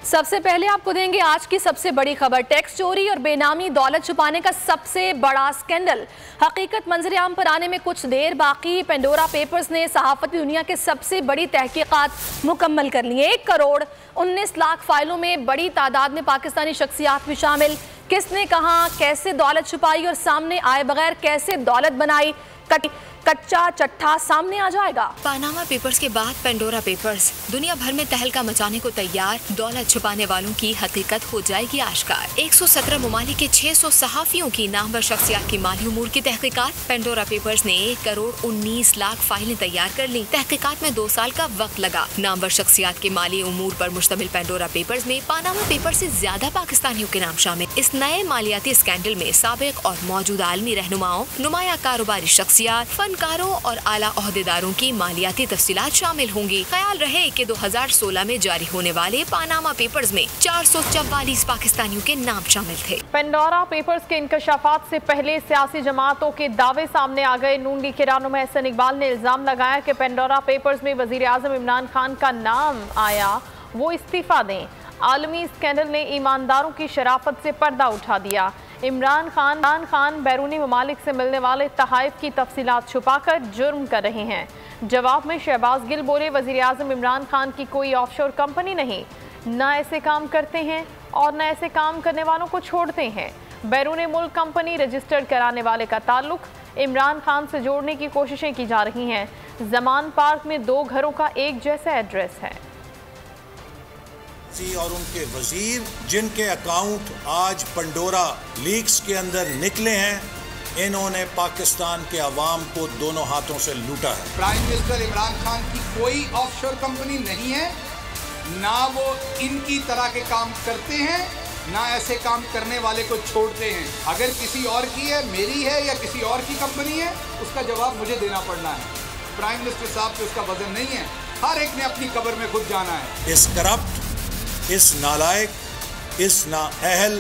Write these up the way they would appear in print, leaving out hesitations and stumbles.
सबसे पहले आपको देंगे आज की सबसे बड़ी खबर। टैक्स चोरी और बेनामी दौलत छुपाने का सबसे बड़ा स्कैंडल हकीकत मंजरेआम पर आने में कुछ देर बाकी। पेंडोरा पेपर्स ने सहाफती दुनिया के सबसे बड़ी तहकीकात मुकम्मल कर ली है। 1 करोड़ 19 लाख फाइलों में बड़ी तादाद में पाकिस्तानी शख्सियात भी शामिल। किसने कहां कैसे दौलत छुपाई और सामने आए बगैर कैसे दौलत बनाई, कच्चा चट्ठा सामने आ जाएगा। पानामा पेपर्स के बाद पेंडोरा पेपर्स दुनिया भर में तहलका मचाने को तैयार। दौलत छुपाने वालों की हकीकत हो जाएगी आश्कार। 117 ममालिक के 600 सहाफियों की नामवर शख्सियात की माली उमूर की तहकीकात। पेंडोरा पेपर्स ने 1 करोड़ 19 लाख फाइलें तैयार कर ली। तहकीकात में 2 साल का वक्त लगा। नामवर शख्सियात के माली उमूर पर मुश्तमिल पेंडोरा पेपर्स में पानामा पेपर से ज्यादा पाकिस्तानियों के नाम शामिल। इस नए मालियाती स्कैंडल में साबिक और मौजूदा आलमी रहनुमाओं, नुमाया कारोबारी शख्सियात, फनकारों और आला ओहदेदारों की मालियाती तफसीलात शामिल होंगी। ख्याल रहे कि 2016 में जारी होने वाले पानामा पेपर्स में 444 पाकिस्तानियों के नाम शामिल थे। पेंडोरा पेपर्स के इंकशाफात से पहले सियासी जमातों के दावे सामने आ गए। नून लीग के रहनुमा एहसन इकबाल ने इल्जाम लगाया कि पेंडोरा पेपर्स में वजीर आजम इमरान खान का नाम आया, वो इस्तीफा दें। आलमी स्कैंडल ने ईमानदारों की शराफत से पर्दा उठा दिया। इमरान खान बैरूनी ममालिक से मिलने वाले तहाइफ की तफसीलात छुपाकर जुर्म कर रहे हैं। जवाब में शहबाज गिल बोले, वजीर आजम इमरान खान की कोई ऑफशोर कंपनी नहीं, न ऐसे काम करते हैं और न ऐसे काम करने वालों को छोड़ते हैं। बैरून मुल्क कंपनी रजिस्टर्ड कराने वाले का ताल्लुक इमरान खान से जोड़ने की कोशिशें की जा रही हैं। जमान पार्क में 2 घरों का एक जैसा एड्रेस है। और उनके वजीर जिनके अकाउंट आज पेंडोरा लीक्स के अंदर निकले हैं, इन्होंने पाकिस्तान के अवाम को दोनों हाथों से लूटा है। प्राइम मिनिस्टर इमरान खान की कोई ऑफशोर कंपनी नहीं है, ना वो इनकी तरह के काम करते हैं, ना ऐसे काम करने वाले को छोड़ते हैं। अगर किसी और की है, मेरी है या किसी और की कंपनी है, उसका जवाब मुझे देना पड़ना है। प्राइम मिनिस्टर साहब पे उसका वजन नहीं है। हर एक ने अपनी कब्र में खुद जाना है। इस करप्ट, इस नालायक, इस नाअहल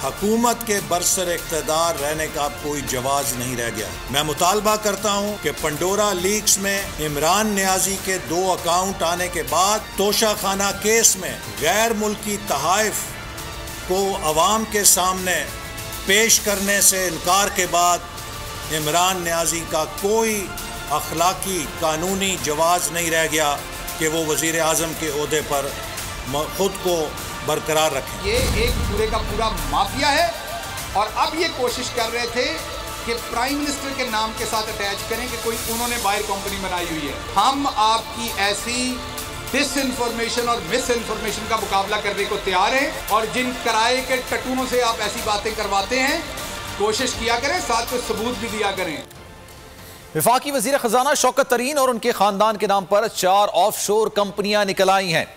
हुकूमत के बरसर इख्तिदार रहने का कोई जवाज नहीं रह गया। मैं मुतालबा करता हूँ कि पेंडोरा लीक्स में इमरान नियाजी के 2 अकाउंट आने के बाद तोशाखाना केस में गैर मुल्की तहाइफ को अवाम के सामने पेश करने से इनकार के बाद इमरान नियाजी का कोई अखलाकी कानूनी जवाज नहीं रह गया कि वो वज़ीर आज़म के ओहदे पर खुद को बरकरार रखें। ये एक पूरे का पूरा माफिया है और अब ये कोशिश कर रहे थे कि प्राइम मिनिस्टर के नाम के साथ अटैच करें कि कोई उन्होंने बाहर कंपनी बनाई हुई है। हम आपकी ऐसी डिसइंफॉर्मेशन और मिस इन्फॉर्मेशन का मुकाबला करने को तैयार हैं और जिन किराए के टटूनों से आप ऐसी बातें करवाते हैं, कोशिश किया करें, साथ में सबूत भी दिया करें। वफाकी वजीर खजाना शौकत तरीन और उनके खानदान के नाम पर 4 ऑफशोर कंपनियां निकल आई हैं।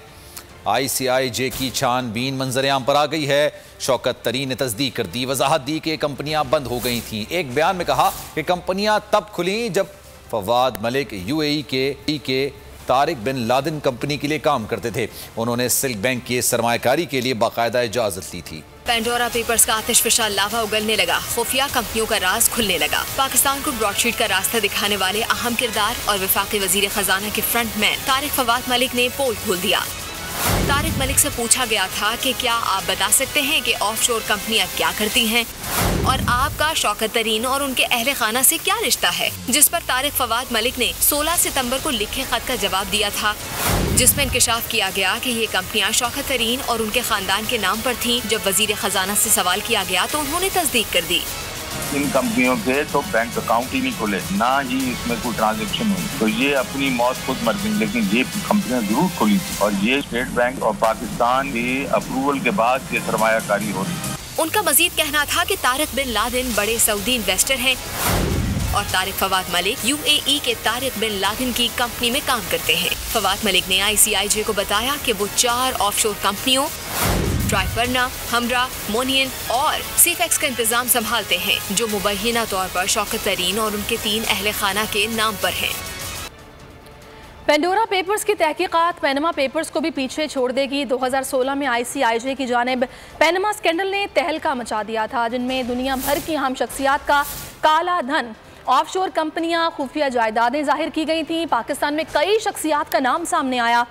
ICIJ की छानबीन मंजरेआम पर आ गई है। शौकत तरीन ने तस्दीक कर दी, वजाहत दी कि कंपनियां बंद हो गई थीं। एक बयान में कहा कि कंपनियां तब खुली जब फवाद मलिक UAE के तारिक बिन लादेन कंपनी के लिए काम करते थे। उन्होंने सिल्क बैंक की सरमायाकारी के लिए बाकायदा इजाजत ली थी। पेंडोरा पेपर्स का आतिशफशा लावा उगलने लगा। खुफिया कंपनियों का राज खुलने लगा। पाकिस्तान को ब्रॉडशीट का रास्ता दिखाने वाले अहम किरदार और वफाकी वजीर खजाना के फ्रंटमैन तारिक फवाद मलिक ने पोल खोल दिया। तारिक मलिक से पूछा गया था कि क्या आप बता सकते हैं कि ऑफशोर कंपनियां क्या करती हैं और आपका शौकत तरीन और उनके अहले खाना से क्या रिश्ता है, जिस पर तारिक फवाद मलिक ने 16 सितंबर को लिखे खत का जवाब दिया था, जिसमें इंकशाफ किया गया कि ये कंपनियां शौकत तरीन और उनके खानदान के नाम पर थीं। जब वजीर खजाना से सवाल किया गया तो उन्होंने तस्दीक कर दी। इन कंपनियों के तो बैंक अकाउंट ही नहीं खुले, ना ही इसमें कोई ट्रांजैक्शन हुई, तो ये अपनी मौत खुद मर गई। लेकिन ये कंपनियां जरूर खुली और ये स्टेट बैंक और पाकिस्तान के अप्रूवल के बाद ये सरमायाकारी हो रही। उनका मजीद कहना था कि तारिक बिन लादेन बड़े सऊदी इन्वेस्टर हैं और तारिक फवाद मलिक UAE के तारिक बिन लादेन की कंपनी में काम करते हैं। फवाद मलिक ने ICIJ को बताया कि वो 4 ऑफशोर कंपनियों ट्राइफर्ना, हमरा, मोनियन और सीफेक्स का इंतजाम संभालते हैं, जो मुबैना तौर पर शौकत तरीन और उनके 3 अहले खाना के नाम पर हैं। पेंडोरा पेपर्स की तहकीकात पैनमा पेपर्स को भी पीछे छोड़ देगी। 2016 में ICIJ की जानिब पैनमा स्कैंडल ने तहलका मचा दिया था, जिनमें दुनिया भर की अहम शख्सियात का काला धन ऑफशोर कंपनियां, खुफिया जायदादें जाहिर की गई थीं। पाकिस्तान में कई शख्सियात का नाम सामने आया।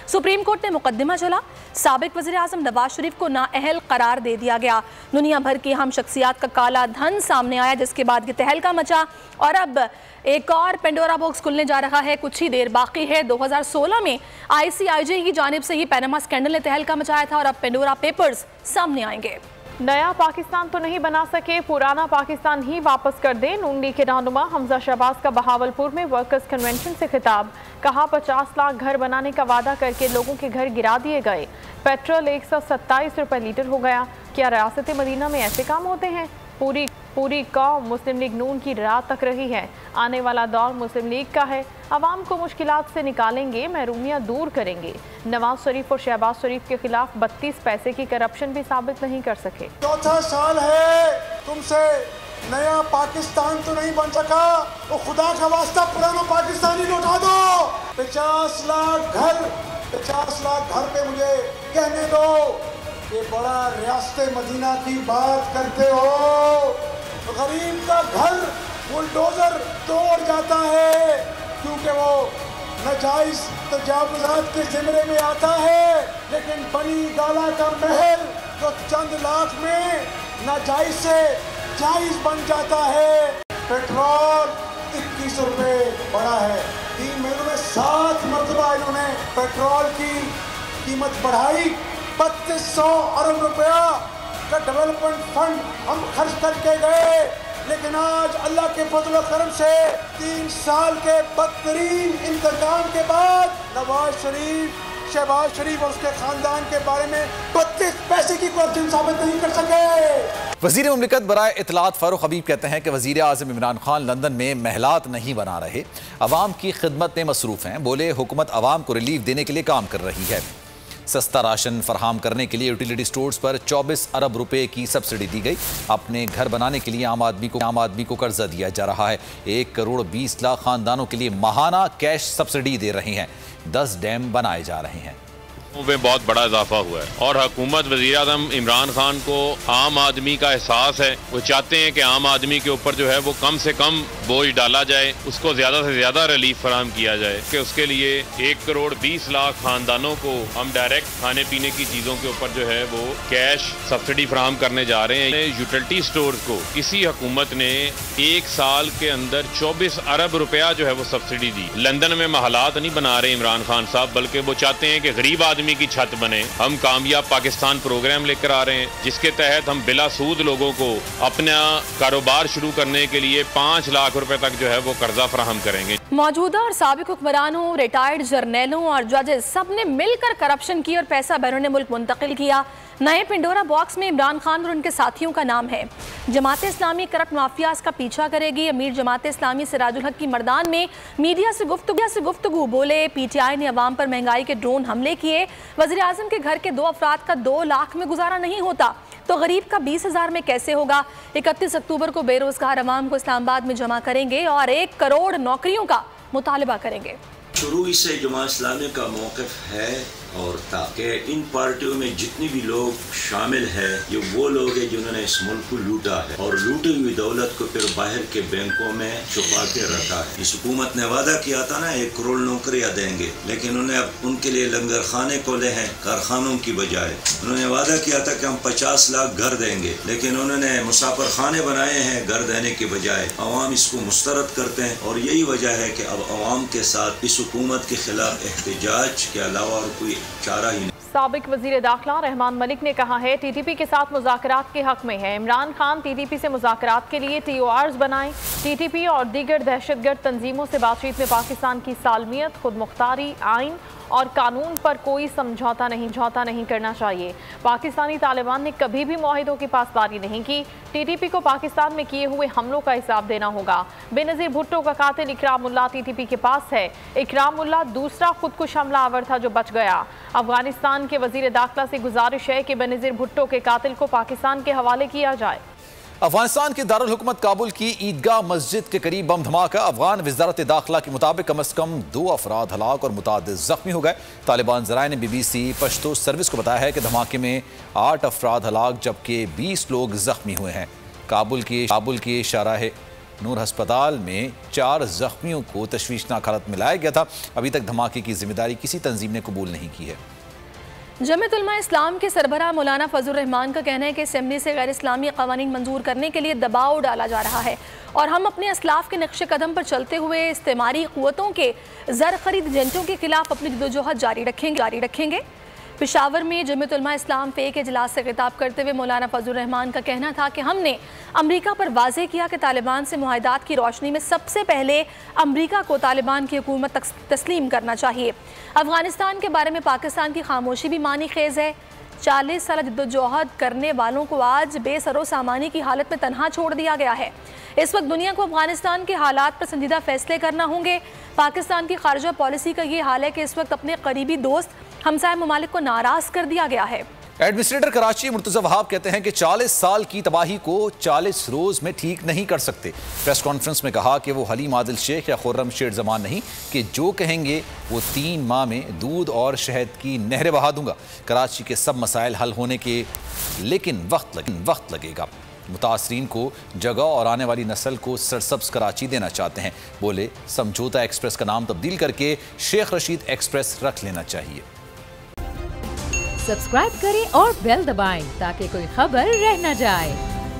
सुप्रीम कोर्ट में मुकदमा चला। साबिक वज़ीर-ए-आज़म नवाज शरीफ को नाअहल करार दे दिया गया। दुनिया भर की अहम शख्सियात का काला धन सामने आया, जिसके बाद ये तहलका मचा और अब एक और पेंडोरा बॉक्स खुलने जा रहा है। कुछ ही देर बाकी है। 2016 में ICIJ की जानिब से ही पैनामा स्कैंडल ने तहलका मचाया था और अब पेंडोरा पेपर्स सामने आएंगे। नया पाकिस्तान तो नहीं बना सके, पुराना पाकिस्तान ही वापस कर दें। नून लीग के रहनुमा हमजा शहबाज का बहावलपुर में वर्कर्स कन्वेंशन से खिताब। कहा 50 लाख घर बनाने का वादा करके लोगों के घर गिरा दिए गए। पेट्रोल 127 रुपए लीटर हो गया। क्या रियासत मदीना में ऐसे काम होते हैं? पूरी कौम मुस्लिम लीग नून की राह तक रही है। आने वाला दौर मुस्लिम लीग का है। अवाम को मुश्किलात से निकालेंगे, महरूमियाँ दूर करेंगे। नवाज शरीफ और शहबाज शरीफ के खिलाफ 32 पैसे की करप्शन भी साबित नहीं कर सके। चौथा साल है तुमसे, नया पाकिस्तान तो नहीं बन सका, तो खुदा का वास्ता पुराना पाकिस्तान ही लौटा दो। 50 लाख घर पे मुझे कहने दो। ये बड़ा रियासत मदीना की बात करते हो। गरीब का घर बुलडोजर तोड़ जाता है क्योंकि वो नाजायज तजावुज़ात के ज़िम्मे में आता है, लेकिन बनी गाला का महल जो चंद लाख में नाजायज से जायज बन जाता है। पेट्रोल 21 रुपए बढ़ा है। 3 महीनों में 7 मरतबा इन्होंने पेट्रोल की कीमत बढ़ाई। 3200 अरब रुपया का डेवलपमेंट फंड हम खर्च करके गए, लेकिन आज अल्लाह के फजल करम से 3 साल के बदतरीन इंतकाम के बाद नवाज शरीफ, शहबाज शरीफ और उसके खानदान के बारे में 32 पैसे की करप्शन साबित नहीं कर सके। वज़ीर मुमलिकत बराए इत्तलात फारूक हबीब कहते हैं कि वज़ीर आज़म इमरान खान लंदन में महलात नहीं बना रहे, अवाम की खिदमत में मसरूफ़ हैं। बोले हुकूमत अवाम को रिलीफ देने के लिए काम कर रही है। सस्ता राशन फराहम करने के लिए यूटिलिटी स्टोर्स पर 24 अरब रुपए की सब्सिडी दी गई। अपने घर बनाने के लिए आम आदमी को कर्जा दिया जा रहा है। 1 करोड़ 20 लाख खानदानों के लिए माहाना कैश सब्सिडी दे रहे हैं। 10 डैम बनाए जा रहे हैं। में बहुत बड़ा इजाफा हुआ है और हुकूमत वज़ीर-ए-आज़म इमरान खान को आम आदमी का एहसास है। वो चाहते हैं कि आम आदमी के ऊपर जो है वो कम से कम बोझ डाला जाए, उसको ज़्यादा से ज़्यादा रिलीफ फराहम किया जाए कि उसके लिए 1 करोड़ 20 लाख खानदानों को हम डायरेक्ट खाने पीने की चीज़ों के ऊपर जो है वो कैश सब्सिडी फराहम करने जा रहे हैं। यूटिलिटी स्टोर्स को किसी हुकूमत ने 1 साल के अंदर 24 अरब रुपया जो है वो सब्सिडी दी। लंदन में महलात नहीं बना रहे इमरान खान साहब, बल्कि वो चाहते हैं कि गरीब आदमी की छत बने। हम कामयाब पाकिस्तान प्रोग्राम लेकर आ रहे हैं, जिसके तहत हम बिला सूद लोगों को अपना कारोबार शुरू करने के लिए 5 लाख रुपए तक जो है वो कर्जा फराहम करेंगे। मौजूदा और साबिक हुक्मरानों, रिटायर्ड जर्नैलों और जजेस सब ने मिलकर करप्शन की और पैसा बैरून मुल्क मुंतकिल किया। नए पेंडोरा बॉक्स में इमरान खान और उनके साथियों का नाम है। जमात इस्लामी करप्ट माफियाज का पीछा करेगी। अमीर जमात इस्लामी सिराजुल हक की मर्दान में मीडिया से गुफ्तगू बोले। PTI ने अवाम पर महंगाई के ड्रोन हमले किए। वज़ीर आज़म के घर के 2 अफराद का 2 लाख में गुजारा नहीं होता तो गरीब का 20,000 में कैसे होगा। 31 अक्टूबर को बेरोजगार अवाम को इस्लामाबाद में जमा करेंगे और 1 करोड़ नौकरियों का मुतालबा करेंगे। शुरू से जमात इस्लामी का मौक़िफ़ है और ताकि इन पार्टियों में जितने भी लोग शामिल हैं, ये वो लोग हैं जिन्होंने इस मुल्क को लूटा है और लूटी हुई दौलत को फिर बाहर के बैंकों में छुपा के रखा है। इस हुकूमत ने वादा किया था ना 1 करोड़ नौकरियां देंगे, लेकिन उन्हें अब उनके लिए लंगर खाने खोले हैं कारखानों की बजाय। उन्होंने वादा किया था कि हम 50 लाख घर देंगे, लेकिन उन्होंने मुसाफिर खाने बनाए हैं घर देने के बजाय। अवाम इसको मुस्तरद करते हैं और यही वजह है कि अब अवाम के साथ इस हुकूमत के खिलाफ एहतजाज के अलावा और कोई चारा ही नहीं। साबिक वजीर दाखिला रहमान मलिक ने कहा है TTP के साथ मुज़ाकरात के हक में है। इमरान खान TTP से मुज़ाकरात के लिए TORs बनाएं। TTP और दीगर दहशतगर्द तंजीमों से बातचीत में पाकिस्तान की सालमियत, खुद मुख्तारी, आइन और कानून पर कोई समझौता नहीं करना चाहिए। पाकिस्तानी तालिबान ने कभी भी मुआहिदों की पासदारी नहीं की। TTP को पाकिस्तान में किए हुए हमलों का हिसाब देना होगा। बेनज़ीर भुट्टो का कातिल इकरामुल्लाह TTP के पास है। इकरामुल्लाह दूसरा खुदकुश हमलावर था जो बच गया। अफगानिस्तान के वजीर दाखिला से गुजारिश है कि बेनज़ीर भुट्टो के कातिल को पाकिस्तान के हवाले किया जाए। अफगानिस्तान के दारुल हुकूमत काबुल की ईदगाह मस्जिद के करीब बम धमाका। अफगान वज़ारत दाखिला के मुताबिक कम अज़ कम 2 अफराद हलाक और मुतादिद जख्मी हो गए। तालिबान ज़राए ने BBC पश्तो सर्विस को बताया है कि धमाके में 8 अफराद हलाक जबकि 20 लोग जख्मी हुए हैं। काबुल की शाहराह नूर अस्पताल में 4 जख्मियों को तशवीशनाक हालत में लाया गया था। अभी तक धमाके की जिम्मेदारी किसी तंजीम ने कबूल नहीं की है। जमीयत उलमा इस्लाम के सरबराह मौलाना फजल रहमान का कहना है कि असेंबली से गैर इस्लामी कवानीन मंजूर करने के लिए दबाव डाला जा रहा है और हम अपने असलाफ के नक्शे कदम पर चलते हुए इस्तेमारी क़ुव्वतों के ज़र खरीद एजेंटों के खिलाफ अपनी जदोजहद जारी रखेंगे। पेशावर में जमीयत उलमा इस्लाम पे के इजलास से खिताब करते हुए मौलाना फजल रहमान का कहना था कि हमने अमरीका पर वाज़े किया कि तालिबान से मुआहदात की रोशनी में सबसे पहले अमरीका को तालिबान की हुकूमत तस्लीम करना चाहिए। अफगानिस्तान के बारे में पाकिस्तान की खामोशी भी मानी खेज़ है। 40 साल जद्दोजहद करने वालों को आज बेसरो सामानी की हालत में तनहा छोड़ दिया गया है। इस वक्त दुनिया को अफगानिस्तान के हालात पर संजीदा फैसले करना होंगे। पाकिस्तान की खारजा पॉलिसी का ये हाल है कि इस वक्त अपने करीबी दोस्त हमसाय ममालिक को नाराज कर दिया गया है। एडमिनिस्ट्रेटर कराची मुर्तज़ा वहाब कहते हैं कि 40 साल की तबाही को 40 रोज में ठीक नहीं कर सकते। प्रेस कॉन्फ्रेंस में कहा कि वो हलीम आदिल शेख या खुर्रम शेर जमान नहीं कि जो कहेंगे वो 3 माह में दूध और शहद की नहरें बहा दूंगा। कराची के सब मसाइल हल होने के लेकिन वक्त लगेगा। मुतासरीन को जगह और आने वाली नस्ल को सरसब्ज कराची देना चाहते हैं। बोले समझौता एक्सप्रेस का नाम तब्दील करके शेख रशीद एक्सप्रेस रख लेना चाहिए। सब्सक्राइब करें और बेल दबाएं ताकि कोई खबर रह न जाए।